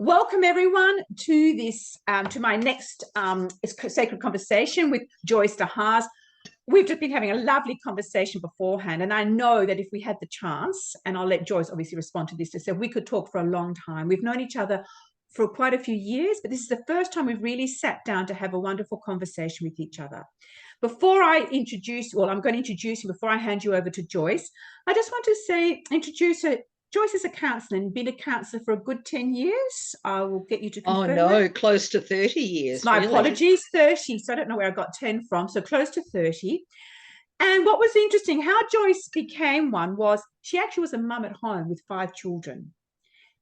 Welcome everyone to to my next sacred conversation with Joyce DeHaas. We've just been having a lovely conversation beforehand, and I know that if we had the chance, and I'll let Joyce obviously respond to this, to say we could talk for a long time. We've known each other for quite a few years, but this is the first time we've really sat down to have a wonderful conversation with each other. Before I introduce, well, I'm going to introduce you before I hand you over to Joyce. I just want to introduce her. Joyce is a counsellor and been a counsellor for a good 10 years. I will get you to confirm. Oh, no, that. close to 30 years. My really. apologies, 30. So I don't know where I got 10 from. So close to 30. And what was interesting, how Joyce became one was she actually was a mum at home with 5 children.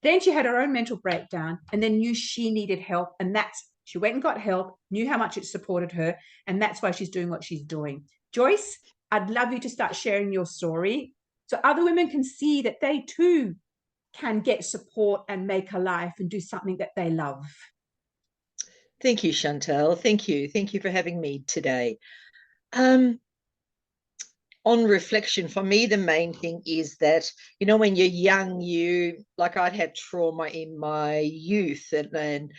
Then she had her own mental breakdown and then knew she needed help. And she went and got help, knew how much it supported her. And that's why she's doing what she's doing. Joyce, I'd love you to start sharing your story so other women can see that they too can get support and make a life and do something that they love. Thank you, Chantel. Thank you. Thank you for having me today. On reflection, for me, the main thing is that, when you're young, I'd had trauma in my youth and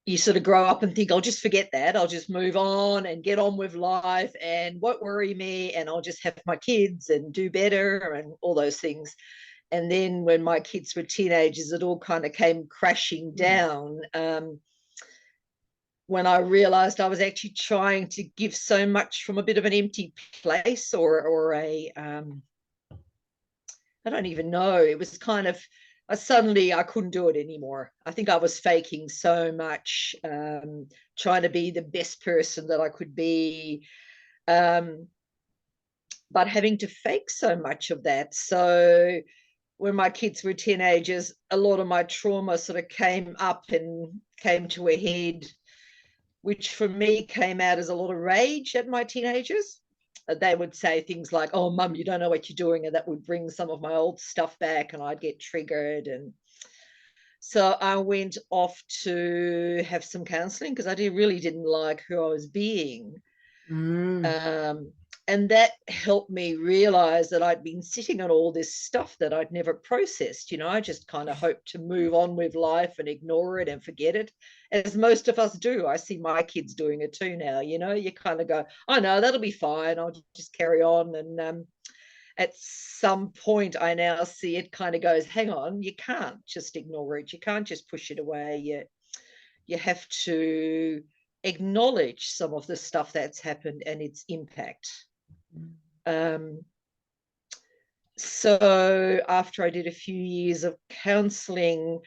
you sort of grow up and think, I'll just forget that. I'll just move on and get on with life and won't worry me. And I'll just have my kids and do better and all those things. And then when my kids were teenagers, it all kind of came crashing down. When I realized I was actually trying to give so much from a bit of an empty place or I don't even know. It was kind of, suddenly I couldn't do it anymore. I think I was faking so much, trying to be the best person that I could be, but having to fake so much of that. So when my kids were teenagers, a lot of my trauma sort of came up and came to a head, which for me came out as a lot of rage at my teenagers. They would say things like, oh, mum, you don't know what you're doing. And that would bring some of my old stuff back and I'd get triggered. And so I went off to have some counseling because I really didn't like who I was being. And that helped me realize that I'd been sitting on all this stuff that I'd never processed. I just kind of hoped to move on with life and ignore it and forget it, as most of us do. I see my kids doing it too now. You kind of go, oh, no, that'll be fine. I'll just carry on. And at some point, I now see it kind of goes, hang on, you can't just ignore it. You can't just push it away. You have to acknowledge some of the stuff that's happened and its impact. So after I did a few years of counseling,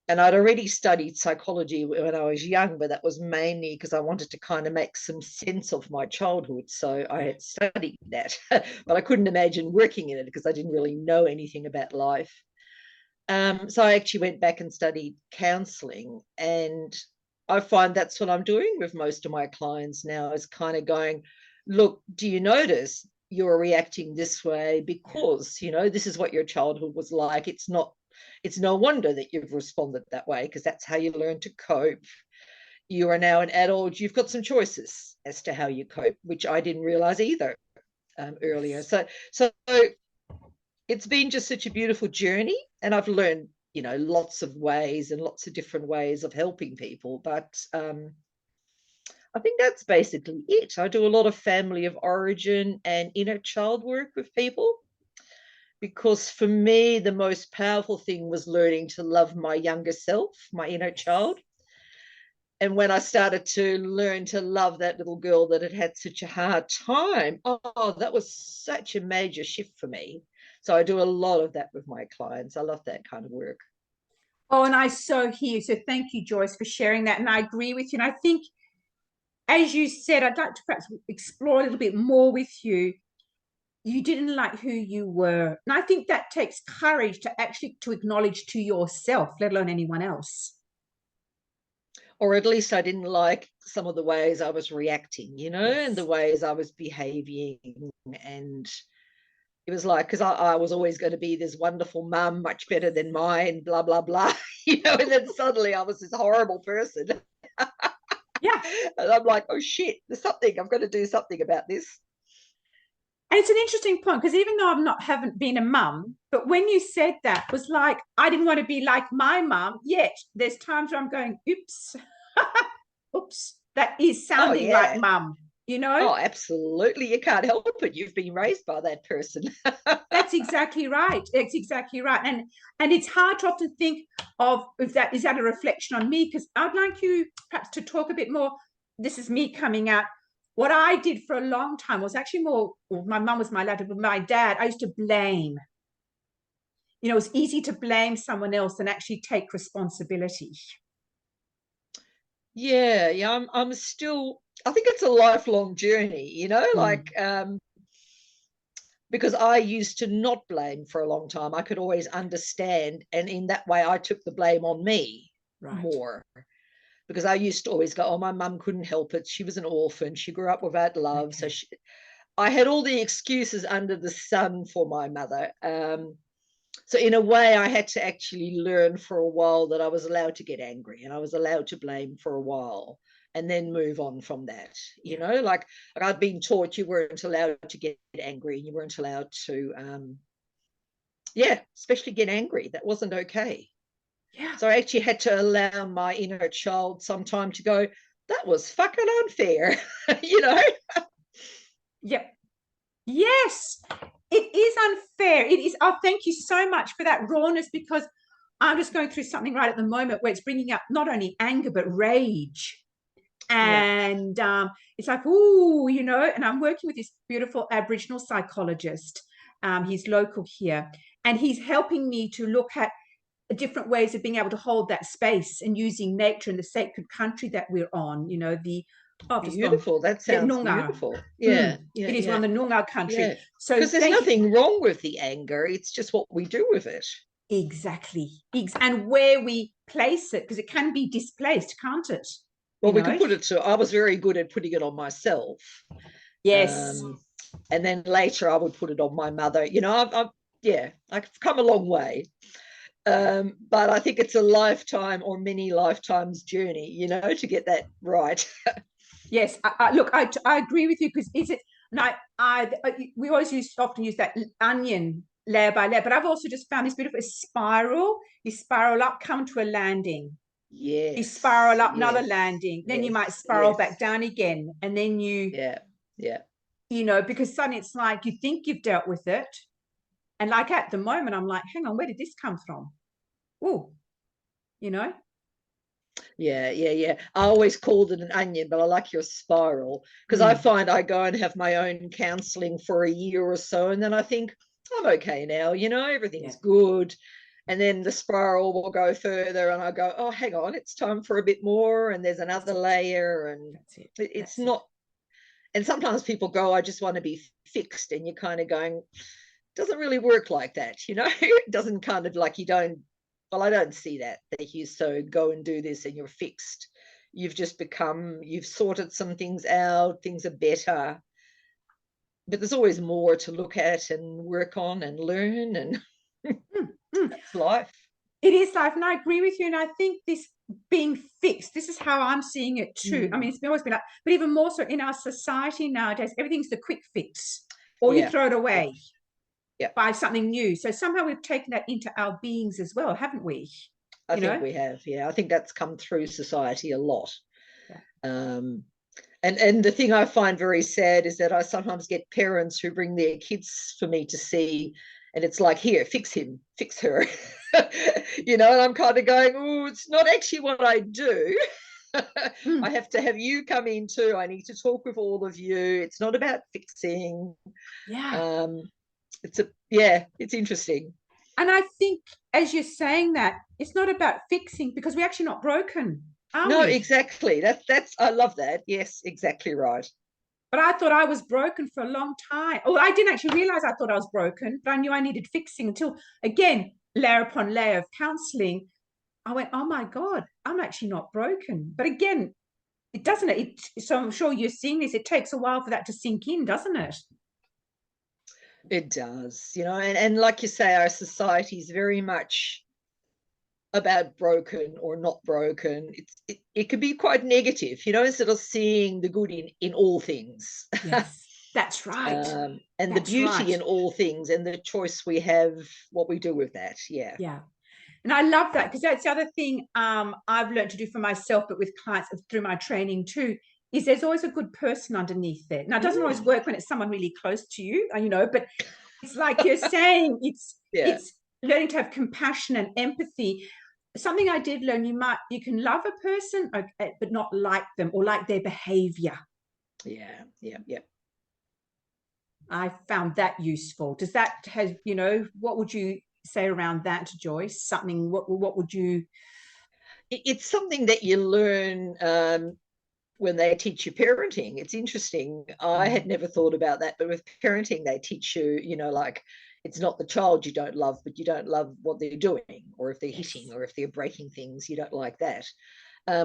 and I'd already studied psychology when I was young, but that was mainly because I wanted to kind of make some sense of my childhood. So I had studied that, but I couldn't imagine working in it because I didn't really know anything about life. So I actually went back and studied counseling, and I find that's what I'm doing with most of my clients now, is kind of going, look, do you notice you're reacting this way because, this is what your childhood was like. It's no wonder that you've responded that way because that's how you learn to cope. You are now an adult. You've got some choices as to how you cope, which I didn't realize either earlier. So it's been just such a beautiful journey, and I've learned, lots of ways and lots of different ways of helping people. But I think that's basically it. I do a lot of family of origin and inner child work with people, because for me, the most powerful thing was learning to love my younger self, my inner child. And when I started to learn to love that little girl that had had such a hard time, oh, that was such a major shift for me. So I do a lot of that with my clients. I love that kind of work. Oh, and I so hear. So thank you, Joyce, for sharing that. And I agree with you. And I think, as you said, I'd like to perhaps explore a little bit more with you. You didn't like who you were. And I think that takes courage to actually to acknowledge to yourself, let alone anyone else. Or at least I didn't like some of the ways I was reacting, Yes. and the ways I was behaving. And it was like, because I was always going to be this wonderful mum, much better than mine, blah, blah, blah, and then suddenly I was this horrible person. Yeah. And I'm like, oh shit, there's something, I've got to do something about this. And it's an interesting point because even though haven't been a mum, but when you said that was like I didn't want to be like my mum, yet there's times where I'm going, oops, oops, that is Oh sounding like yeah. mum, you know? Oh, absolutely. You can't help it. You've been raised by that person. That's exactly right. That's exactly right. And it's hard to often think of if that is that a reflection on me, because I'd like you perhaps to talk a bit more. This is me coming out. What I did for a long time was actually more, well, my mum was my dad, but my dad, I used to blame. You know, it was easy to blame someone else than actually take responsibility. Yeah, yeah. I'm still, I think it's a lifelong journey, you know, Mm, like because I used to not blame for a long time. I could always understand. And in that way, I took the blame on me right. more because I used to always go, oh, my mum couldn't help it. She was an orphan. She grew up without love. So Okay. I had all the excuses under the sun for my mother. So in a way, I had to actually learn for a while that I was allowed to get angry and I was allowed to blame for a while and then move on from that. You Yeah. know, like I'd been taught you weren't allowed to get angry and you weren't allowed to, yeah, especially get angry. That wasn't okay. Yeah. So I actually had to allow my inner child some time to go, that was fucking unfair, you know? Yep. Yes, it is unfair. It is. Oh, thank you so much for that rawness because I'm just going through something right at the moment where it's bringing up not only anger but rage. Yeah. And it's like, ooh, you know, and I'm working with this beautiful Aboriginal psychologist. He's local here, and he's helping me to look at different ways of being able to hold that space and using nature and the sacred country that we're on. You know, I've just gone, Beautiful. That yeah, sounds Noongar. beautiful. Yeah, yeah, It is yeah. on the Noongar country. Yeah, So because there's thank you. nothing wrong with the anger. It's just what we do with it. Exactly. And where we place it, because it can be displaced, can't it? You Well, we can know? put it to, I was very good at putting it on myself. Yes. Um, and then later I would put it on my mother. You know, yeah, I've come a long way. But I think it's a lifetime or many lifetimes journey, you know, to get that right. Yes. Look, I agree with you because is it, and we always often use that onion layer by layer, but I've also just found this beautiful spiral. You spiral up, come to a landing. You spiral Yes, up another yes, landing, then you might yes, spiral back yes. down again. And then Yeah, yeah. you know, because suddenly it's like you think you've dealt with it. And like at the moment, I'm like, hang on, where did this come from? Oh, you know? Yeah, yeah, yeah. I always called it an onion, but I like your spiral because I Mm, find I go and have my own counseling for a year or so, and then I think I'm okay now, you know, yeah, everything's good. And then the spiral will go further, and I go, oh, hang on, it's time for a bit more. And there's that's another it. layer, and That's it. it's That's it. not. And sometimes people go, I just want to be fixed, and you're kind of going, doesn't really work like that, you know. It doesn't kind of like you don't, well, I don't see that you so go and do this and you're fixed. You've just become, you've sorted some things out, things are better, but there's always more to look at and work on and learn, and Mm, mm. that's life. It is life, and I agree with you. And I think this being fixed, this is how I'm seeing it too. I mean, Mm. it's always been like, but even more so in our society nowadays, everything's the quick fix, or you Yeah, throw it yeah, away, yeah. buy something new. So somehow we've taken that into our beings as well, haven't we? I You think know? we have. Yeah, I think that's come through society a lot. Yeah. um and the thing I find very sad is that I sometimes get parents who bring their kids for me to see, and it's like, here, fix him, fix her. You know, and I'm kind of going, oh, it's not actually what I do. I Mm, have to have you come in too. I need to talk with all of you. It's not about fixing. yeah. um yeah, it's interesting. And I think as you're saying that, it's not about fixing because we're actually not broken, are No, we? exactly. That's I love that. Yes, exactly right. But I thought I was broken for a long time. Oh, I didn't actually realize I thought I was broken, but I knew I needed fixing until, again, layer upon layer of counseling. I went, oh my God, I'm actually not broken. But again, it doesn't it. So I'm sure you're seeing this. It takes a while for that to sink in, doesn't it? It does, you know, and like you say, our society is very much about broken or not broken. It can be quite negative, you know, instead of seeing the good in all things. Yes. That's right. And the That's beauty right. in all things, and the choice we have, what we do with that. Yeah. Yeah. And I love that, because that's the other thing I've learned to do for myself, but with clients through my training too, is there's always a good person underneath it. Now, it doesn't always work when it's someone really close to you, but it's like you're saying, Yeah. it's learning to have compassion and empathy. Something I did learn, you can love a person, but not like them or like their behavior. Yeah. Yeah. Yeah. I found that useful. Does that has, what would you say around that, Joyce? Something, what would you? It's something that you learn when they teach you parenting. It's interesting. I had never thought about that, but with parenting, they teach you, like, it's not the child you don't love, but you don't love what they're doing, or if they're hitting, or if they're breaking things, you don't like that.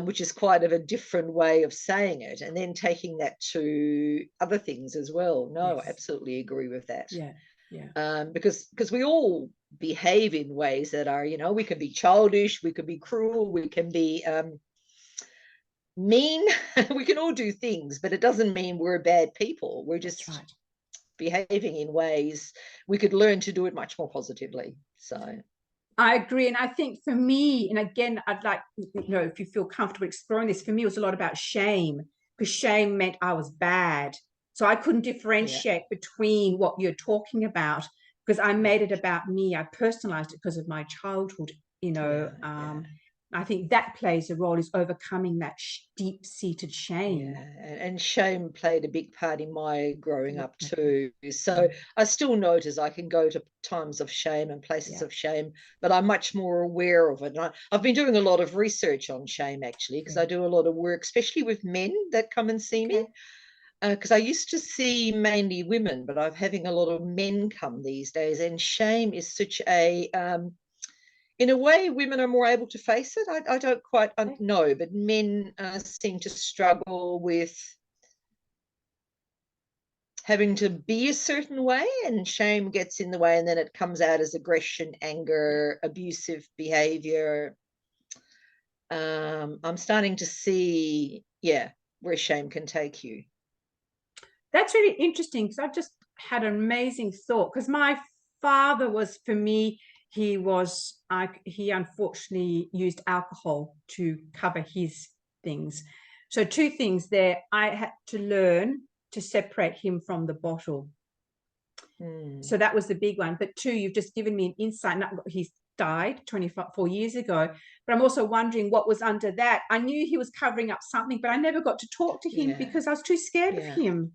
Which is quite of a different way of saying it, and then taking that to other things as well. No, absolutely agree with that. Yeah. Because we all behave in ways that are, we can be childish, we can be cruel, we can be mean. We can all do things, but it doesn't mean we're bad people. We're just behaving in ways we could learn to do it much more positively. So I agree. And I think for me, and again, I'd like, if you feel comfortable exploring this, for me, it was a lot about shame, because shame meant I was bad. So I couldn't differentiate between what you're talking about, because I made it about me. I personalized it because of my childhood, I think that plays a role, is overcoming that deep-seated shame. And shame played a big part in my growing up too. So I still notice I can go to times of shame and places of shame, but I'm much more aware of it. And I've been doing a lot of research on shame, actually, because I do a lot of work, especially with men that come and see me. Because I used to see mainly women, but I'm having a lot of men come these days. And shame is such a in a way, women are more able to face it. I don't quite know, but men seem to struggle with having to be a certain way, and shame gets in the way, and then it comes out as aggression, anger, abusive behavior. I'm starting to see, where shame can take you. That's really interesting, because I've just had an amazing thought, because my father was, for me, he unfortunately used alcohol to cover his things. So two things there. I had to learn to separate him from the bottle. So that was the big one. But two, you've just given me an insight. He's died 24 years ago, but I'm also wondering what was under that. I knew he was covering up something, but I never got to talk to him because I was too scared of him.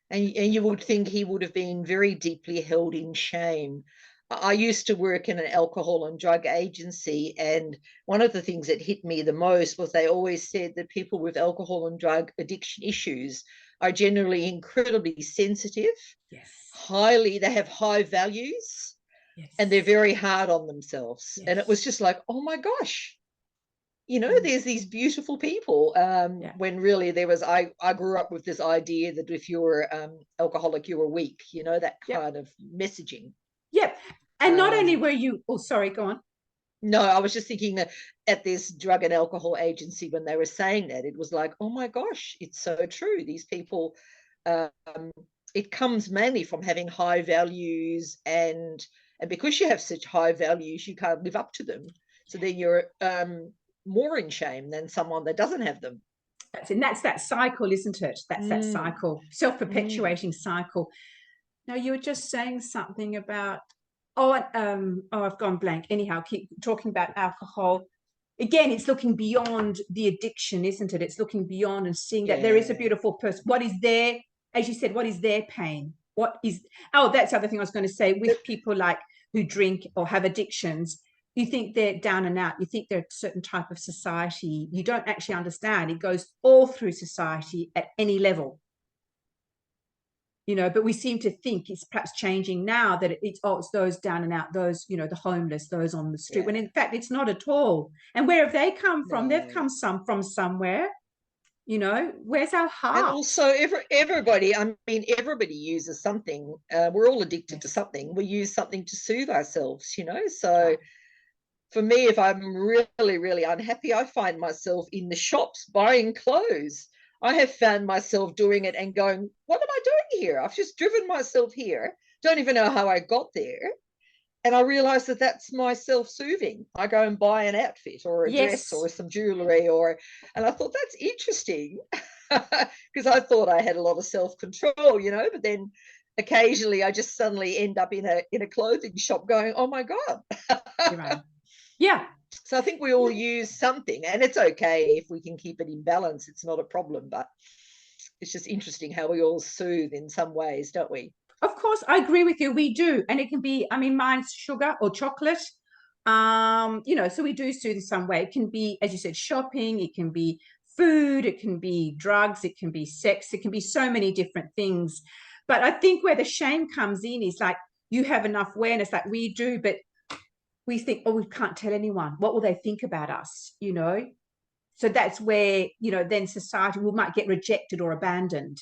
And you would think he would have been very deeply held in shame. I used to work in an alcohol and drug agency, and one of the things that hit me the most was they always said that people with alcohol and drug addiction issues are generally incredibly sensitive, they have high values, and they're very hard on themselves. And it was just like, oh my gosh, there's these beautiful people, when really there was, I grew up with this idea that if you were alcoholic, you were weak, that kind of messaging. And not only were you, sorry, go on. No, I was just thinking that at this drug and alcohol agency, when they were saying that, it was like, oh my gosh, it's so true. These people, it comes mainly from having high values, and because you have such high values, you can't live up to them. So then you're more in shame than someone that doesn't have them. That's that cycle, isn't it? That's that cycle, self-perpetuating cycle. Now, you were just saying something about, I've gone blank. Anyhow, keep talking about alcohol. Again, it's looking beyond the addiction, isn't it? It's looking beyond and seeing that there is a beautiful person. What is their, as you said, what is their pain? That's the other thing I was going to say. With people like who drink or have addictions, you think they're down and out. You think they're a certain type of society. You don't actually understand. It goes all through society at any level. But we seem to think it's perhaps changing now, that it's those down and out, those, the homeless, those on the street, when in fact it's not at all. And where have they come from? They've come from somewhere. Where's our heart? And also everybody, everybody uses something. We're all addicted to something. We use something to soothe ourselves, so for me, if I'm really, really unhappy, I find myself in the shops buying clothes. I have found myself doing it and going, what am I doing here? I've just driven myself here. Don't even know how I got there. And I realized that that's my self-soothing. I go and buy an outfit or a dress Yes. or some jewelry, and I thought that's interesting because I thought I had a lot of self-control, but then occasionally I just suddenly end up in a clothing shop going, oh my God. You're right. Yeah. So I think we all use something, and it's okay if we can keep it in balance. It's not a problem, but it's just interesting how we all soothe in some ways, don't we? Of course, I agree with you. We do. And it can be, I mean, mine's sugar or chocolate. So we do soothe in some way. It can be, as you said, shopping, it can be food, it can be drugs, it can be sex, it can be so many different things. But I think where the shame comes in is like you have enough awareness that we do, but we think, oh, we can't tell anyone. What will they think about us? So that's where, then society might get rejected or abandoned.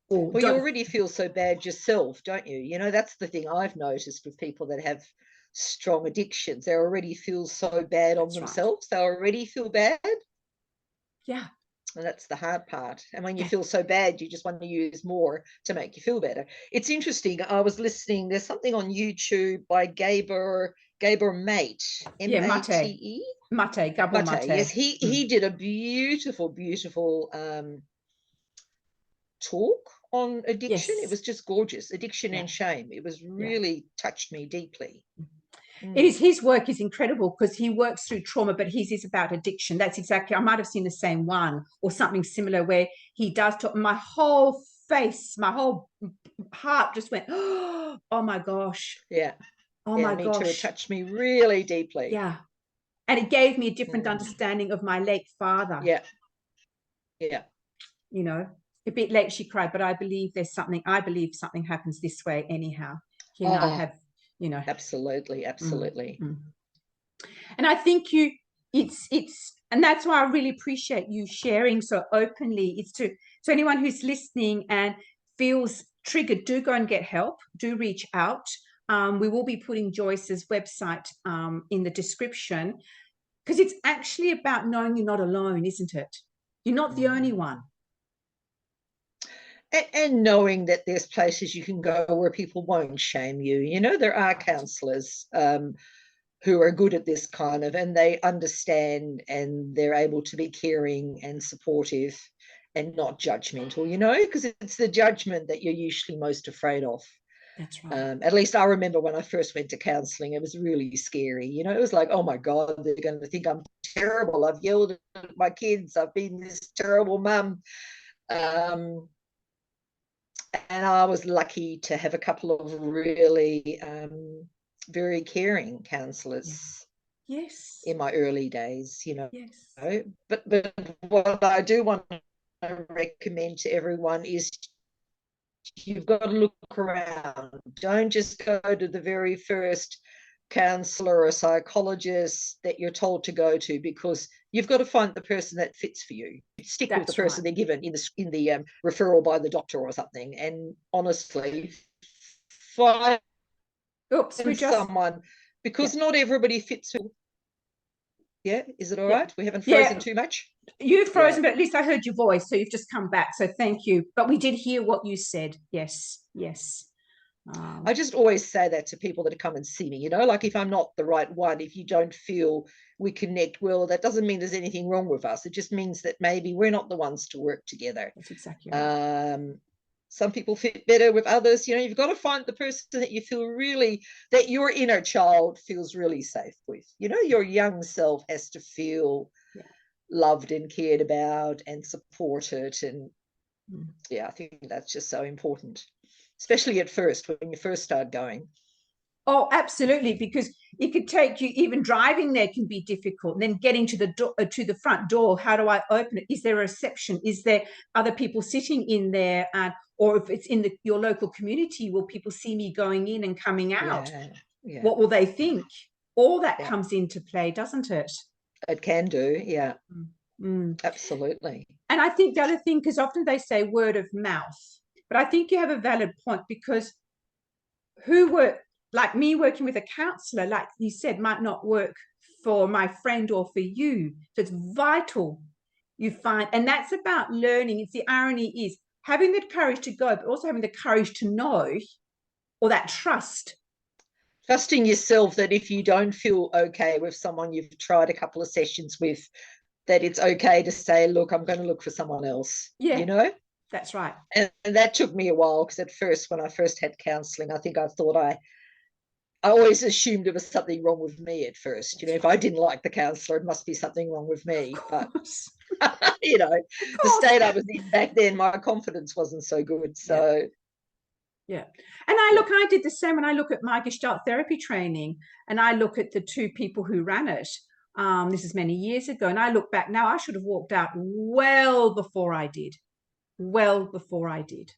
Or Well, you don't. already feel so bad yourself, don't you? That's the thing I've noticed with people that have strong addictions. They already feel so bad on That's right. themselves. They already feel bad. Yeah. And that's the hard part. And when you Yeah. feel so bad, you just want to use more to make you feel better. It's interesting. I was listening. There's something on YouTube by Gabor Mate, Yeah, Mate. Gabor Mate. Mate. Yes, he did a beautiful talk on addiction. It Yes. was just gorgeous. Addiction Yeah. and shame. It was Yeah. really touched me deeply. It is, his work is incredible because he works through trauma, but his is about addiction. That's exactly, I might have seen the same one or something similar where he does talk. My whole face, my whole heart just went, oh my gosh. Yeah. Oh Yeah, my me too. It gosh. touched me really deeply. Yeah. And it gave me a different understanding of my late father. Yeah. Yeah. A bit late she cried, but I believe something happens this way anyhow. I have, Absolutely. And I think and that's why I really appreciate you sharing so openly. It's to anyone who's listening and feels triggered, do go and get help, do reach out. We will be putting Joyce's website in the description because it's actually about knowing you're not alone, isn't it? You're not the only one. And knowing that there's places you can go where people won't shame you. There are counsellors who are good at this kind of, and they understand and they're able to be caring and supportive and not judgmental, because it's the judgment that you're usually most afraid of. That's right. At least I remember when I first went to counselling, it was really scary. It was like, oh my God, they're going to think I'm terrible. I've yelled at my kids. I've been this terrible mum. And I was lucky to have a couple of really very caring counsellors. Yes. In my early days, Yes. But what I do want to recommend to everyone is you've got to look around. Don't just go to the very first counselor or psychologist that you're told to go to, because you've got to find the person that fits for you. Stick with the person they're given in the referral by the doctor or something. And honestly, find someone, because not everybody fits. Yeah, is it all right? We haven't frozen too much? You've frozen, but at least I heard your voice, so you've just come back. So thank you. But we did hear what you said. Yes. I just always say that to people that come and see me, like if I'm not the right one, if you don't feel we connect well, that doesn't mean there's anything wrong with us. It just means that maybe we're not the ones to work together. That's exactly right. Some people fit better with others. You've got to find the person that you feel really, that your inner child feels really safe with. Your young self has to feel loved and cared about and supported. And I think that's just so important, especially at first, when you first start going. Oh, absolutely, because it could take you, even driving there can be difficult. And then getting to the door, to the front door, how do I open it? Is there a reception? Is there other people sitting in there? Or if it's in your local community, will people see me going in and coming out? Yeah. What will they think? All that comes into play, doesn't it? It can do, yeah. Absolutely. And I think the other thing, because often they say word of mouth, but I think you have a valid point, because like me working with a counsellor, like you said, might not work for my friend or for you. So it's vital, you find, and that's about learning. It's the irony is having the courage to go, but also having the courage to know, or that trust. Trusting yourself that if you don't feel okay with someone you've tried a couple of sessions with, that it's okay to say, look, I'm going to look for someone else, Yeah, you know? that's right. And that took me a while, because at first, when I first had counseling, I think I thought I always assumed there was something wrong with me at first. That's You know, if right. I didn't like the counselor, it must be something wrong with me. But, Course. you know, Of the course. state I was in back then, my confidence wasn't so good. So, yeah. And I did the same when I look at my Gestalt therapy training, and I look at the two people who ran it. This is many years ago. And I look back now, I should have walked out well before I did. Well before I did.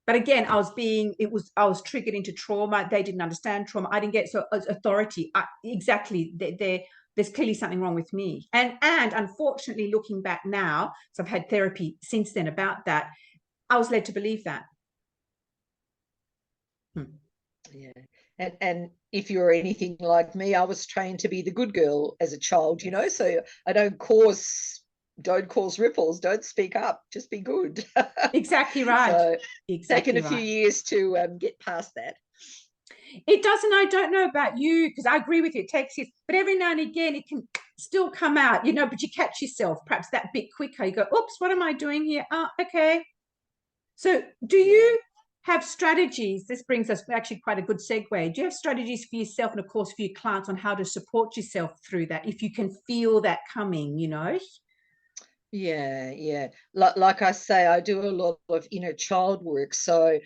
But again, I was triggered into trauma. They didn't understand trauma. I didn't get so authority. Exactly. There's clearly something wrong with me. And unfortunately, looking back now, so I've had therapy since then about that, I was led to believe that. yeah. And if you're anything like me, I was trained to be the good girl as a child, you know, so I don't cause ripples, don't speak up, just be good. Exactly right. So Exactly taken a few right. years to get past that. It doesn't. I don't know about you, because I agree with you. It takes years, but every now and again it can still come out, you know. But you catch yourself perhaps that bit quicker. You go, "Oops, what am I doing here?" Okay. So, do you have strategies? This brings us actually quite a good segue. Do you have strategies for yourself and, of course, for your clients on how to support yourself through that if you can feel that coming? You know. Yeah. Like I say, I do a lot of inner child work. So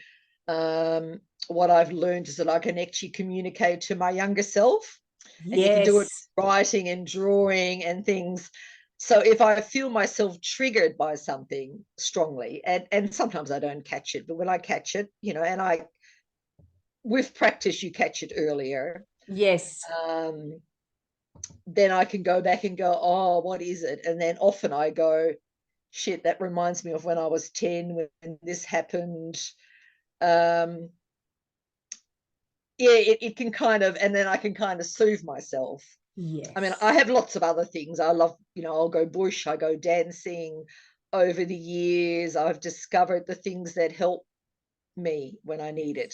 what I've learned is that I can actually communicate to my younger self, and you can do it Yes. writing and drawing and things. So if I feel myself triggered by something strongly, and sometimes I don't catch it, but when I catch it, you know, and with practice, you catch it earlier. Yes. Then I can go back and go, oh, what is it? And then often I go, shit, that reminds me of when I was 10, when this happened. Yeah, it can kind of, and then I can kind of soothe myself. I mean, I Yes. have lots of other things. I love, you know, I'll go bush, I go dancing. Over the years, I've discovered the things that help me when I need it,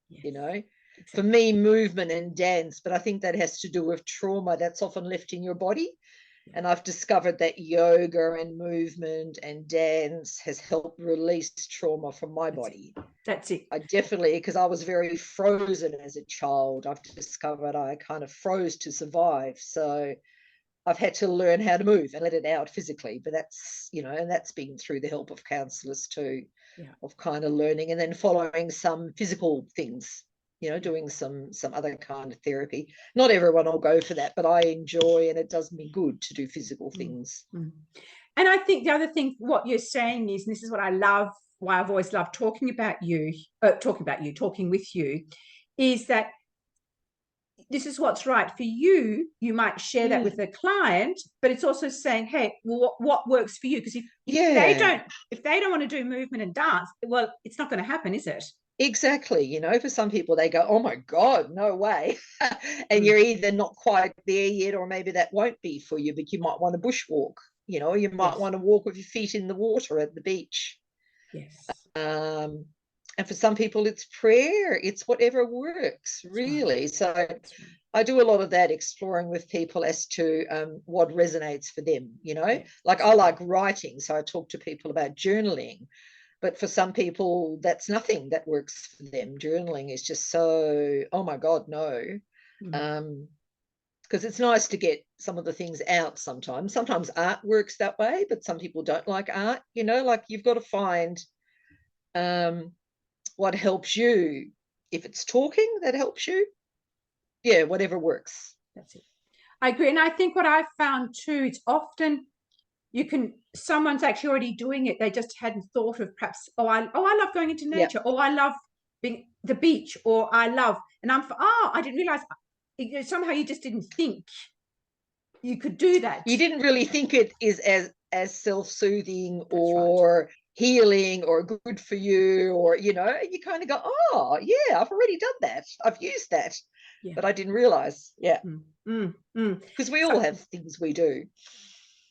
Yes. you know. For Exactly. me, movement and dance, but I think that has to do with trauma that's often left in your body. And I've discovered that yoga and movement and dance has helped release trauma from my That's it. body. That's it. I definitely, because I was very frozen as a child, I've discovered I kind of froze to survive. So I've had to learn how to move and let it out physically. But that's, you know, and that's been through the help of counselors too, Yeah. of kind of learning and then following some physical things, you know, Yeah. doing some other kind of therapy. Not everyone will go for that, but I enjoy, and it does me good to do physical things. Mm. And I think the other thing, what you're saying is, and this is what I love, why I've always loved talking with you, is that this is what's right for you. You might share that with a client, but it's also saying, hey, well, what works for you? Because Yeah, if they don't want to do movement and dance, well, it's not going to happen, is it? exactly. You know, for some people, they go, oh my God, no way. And Mm. you're either not quite there yet, or maybe that won't be for you, but you might want to bushwalk. You know, you might Yes. want to walk with your feet in the water at the beach. Yes. Um, and for some people, it's prayer, it's whatever works, That's right. really. So That's right. I do a lot of that, exploring with people as to what resonates for them. You know, Yeah. like I like writing, so I talk to people about journaling. But for some people, that's nothing that works for them. Journaling is just so, oh my God, no. Mm. Because it's nice to get some of the things out sometimes. Sometimes art works that way, but some people don't like art. You know, like you've got to find um, what helps you. If it's talking that helps you, yeah, whatever works. That's it. I agree. And I think what I've found too, it's often someone's actually already doing it. They just hadn't thought of perhaps, I love going into Yeah. nature, or I love being the beach, or and I didn't realize, somehow you just didn't think you could do that. You didn't really think it is as self-soothing That's right. or healing or good for you, or you know, you kind of go, oh yeah, I've already done that, I've used that, Yeah. but I didn't realize. Yeah, Mm, mm, mm. because we So all have things we do.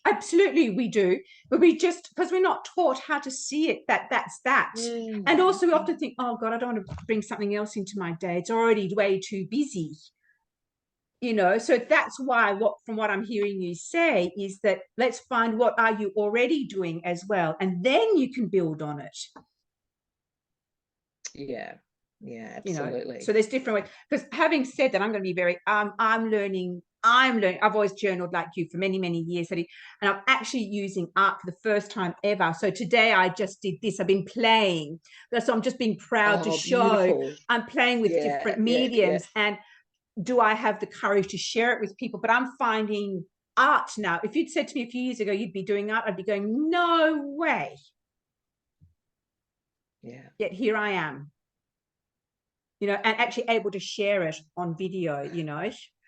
Absolutely, we do, but we just, because we're not taught how to see it, that's that. And also we often think, oh God, I don't want to bring something else into my day. It's already way too busy. So that's why, from what I'm hearing you say, is that let's find what are you already doing as well, and then you can build on it. Yeah, absolutely. So there's different ways. Because having said that, I'm going to be very I'm learning. I've always journaled like you for many, many years, and I'm actually using art for the first time ever. So today I just did this. I've been playing, so I'm just being proud to show beautiful. I'm playing with different mediums. And do I have the courage to share it with people? But I'm finding art now. If you'd said to me a few years ago you'd be doing art, I'd be going, no way. Yeah. Yet here I am, and actually able to share it on video,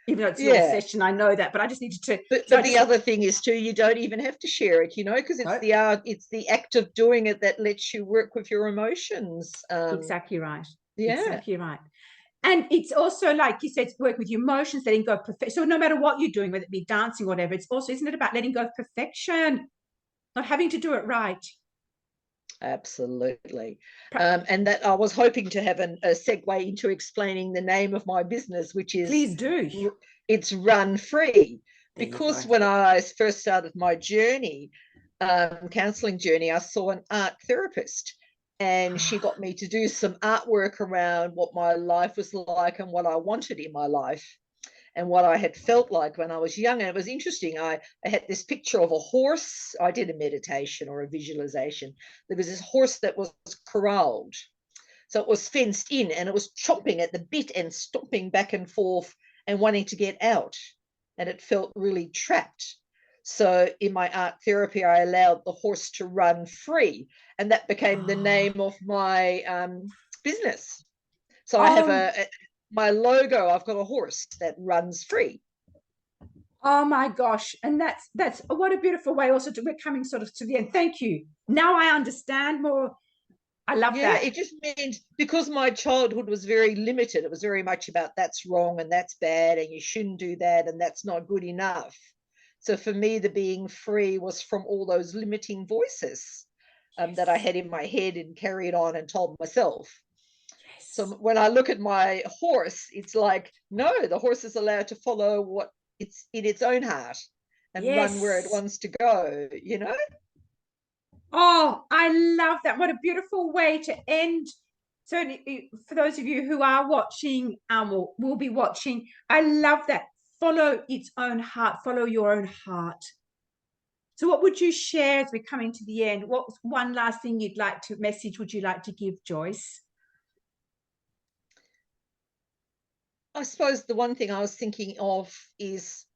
even though it's your session, I know that, but I just needed to. But the other thing is too, you don't even have to share it, because it's the art, it's the act of doing it that lets you work with your emotions. Exactly right. Yeah. Exactly right. And it's also, like you said, work with your emotions, letting go of perfection. So no matter what you're doing, whether it be dancing or whatever, it's also, isn't it about letting go of perfection, not having to do it right? Absolutely. And that I was hoping to have a segue into explaining the name of my business, which is, please do. It's Run Free. Because when I first started my journey, counseling journey, I saw an art therapist, and she got me to do some artwork around what my life was like and what I wanted in my life and what I had felt like when I was young. And it was interesting. I had this picture of a horse. I did a meditation or a visualization. There was this horse that was corralled. So it was fenced in, and it was chomping at the bit and stomping back and forth and wanting to get out. And it felt really trapped. So in my art therapy, I allowed the horse to run free. And that became the name of my business. So I have my logo, I've got a horse that runs free. Oh my gosh. And that's what a beautiful way also we're coming sort of to the end. Thank you. Now I understand more. I love that. It just means, because my childhood was very limited, it was very much about that's wrong and that's bad and you shouldn't do that and that's not good enough. So for me, the being free was from all those limiting voices that I had in my head and carried on and told myself. So when I look at my horse, it's like, no, the horse is allowed to follow what it's in its own heart and run where it wants to go, Oh, I love that. What a beautiful way to end. Certainly for those of you who are watching, will be watching, I love that. Follow its own heart, follow your own heart. So what would you share as we're coming to the end? What's one last thing message would you like to give, Joyce? I suppose the one thing I was thinking of is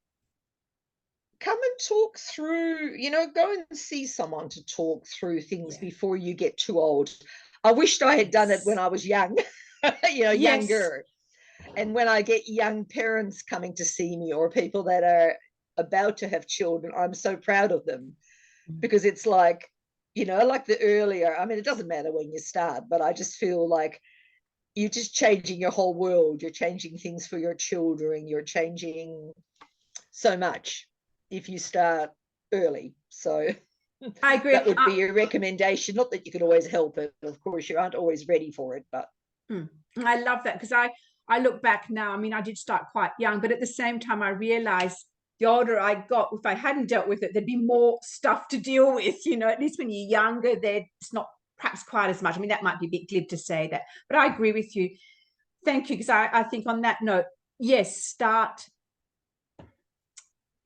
come and talk through, go and see someone to talk through things before you get too old. I wished I had done it when I was young, younger. And when I get young parents coming to see me or people that are about to have children, I'm so proud of them, because it's like, like the earlier, I mean, it doesn't matter when you start, but I just feel like you're just changing your whole world. You're changing things for your children. You're changing so much if you start early. So I agree. That would be a recommendation. Not that you could always help it. Of course, you aren't always ready for it, but I love that, because I look back now. I mean, I did start quite young, but at the same time, I realized the older I got, if I hadn't dealt with it, there'd be more stuff to deal with. At least when you're younger, it's not perhaps quite as much. I mean, that might be a bit glib to say that, but I agree with you. Thank you, because I think on that note, yes, start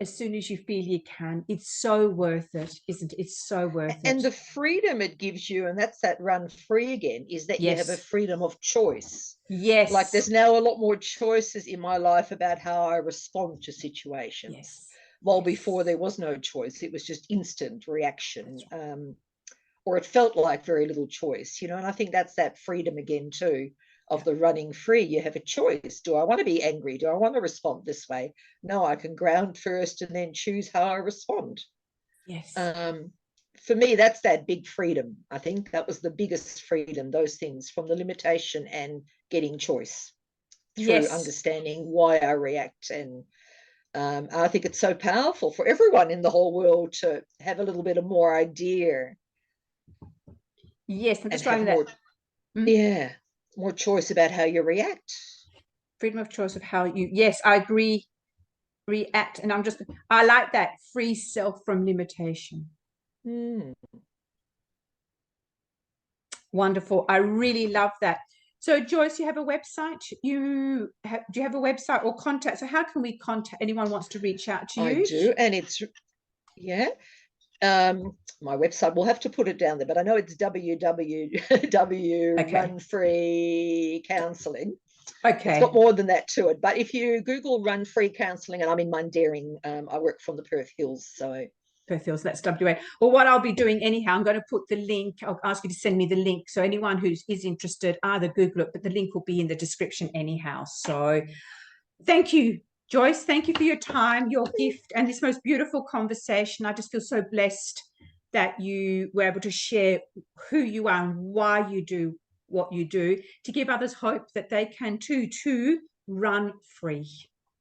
as soon as you feel you can. It's so worth it, isn't it? It's so worth it. And the freedom it gives you, and that's that Run Free again, is that you have a freedom of choice. Yes. Like there's now a lot more choices in my life about how I respond to situations. Yes. While before there was no choice, it was just instant reaction, or it felt like very little choice, and I think that's that freedom again too, of the running free. You have a choice. Do I want to be angry? Do I want to respond this way? No, I can ground first and then choose how I respond. Yes. For me, that's that big freedom. I think that was the biggest freedom, those things, from the limitation and getting choice through understanding why I react and I think it's so powerful for everyone in the whole world to have a little bit of more idea. Yes, I'm And just have writing that. more, yeah, more choice about how you react. Freedom of choice of how you, yes, I agree, react. And I like that, free self from limitation. Wonderful. I really love that. So Joyce, you have a website? Do you have a website or contact? So how can we contact anyone who wants to reach out to I you? do, and it's, yeah. My website, we'll have to put it down there, but I know it's www Run Free Counselling. Okay. It's got more than that to it, but if you Google Run Free Counselling, and I'm in Mundaring, I work from the Perth Hills, so Perth Hills, that's WA. Well, what I'll be doing anyhow, I'm going to put the link. I'll ask you to send me the link. So anyone who is interested, either Google it, but the link will be in the description anyhow. So thank you, Joyce. Thank you for your time, your gift, and this most beautiful conversation. I just feel so blessed that you were able to share who you are and why you do what you do, to give others hope that they can too run free.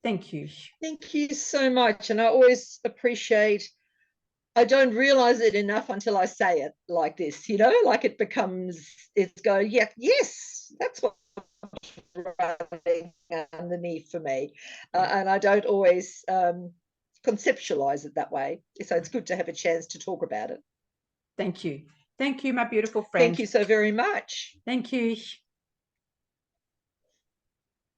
Thank you. Thank you so much. And I always appreciate, I don't realize it enough until I say it like this, like it becomes, it's go, yeah, yes, that's what running underneath for me. And I don't always conceptualize it that way. So it's good to have a chance to talk about it. Thank you. Thank you, my beautiful friend. Thank you so very much. Thank you.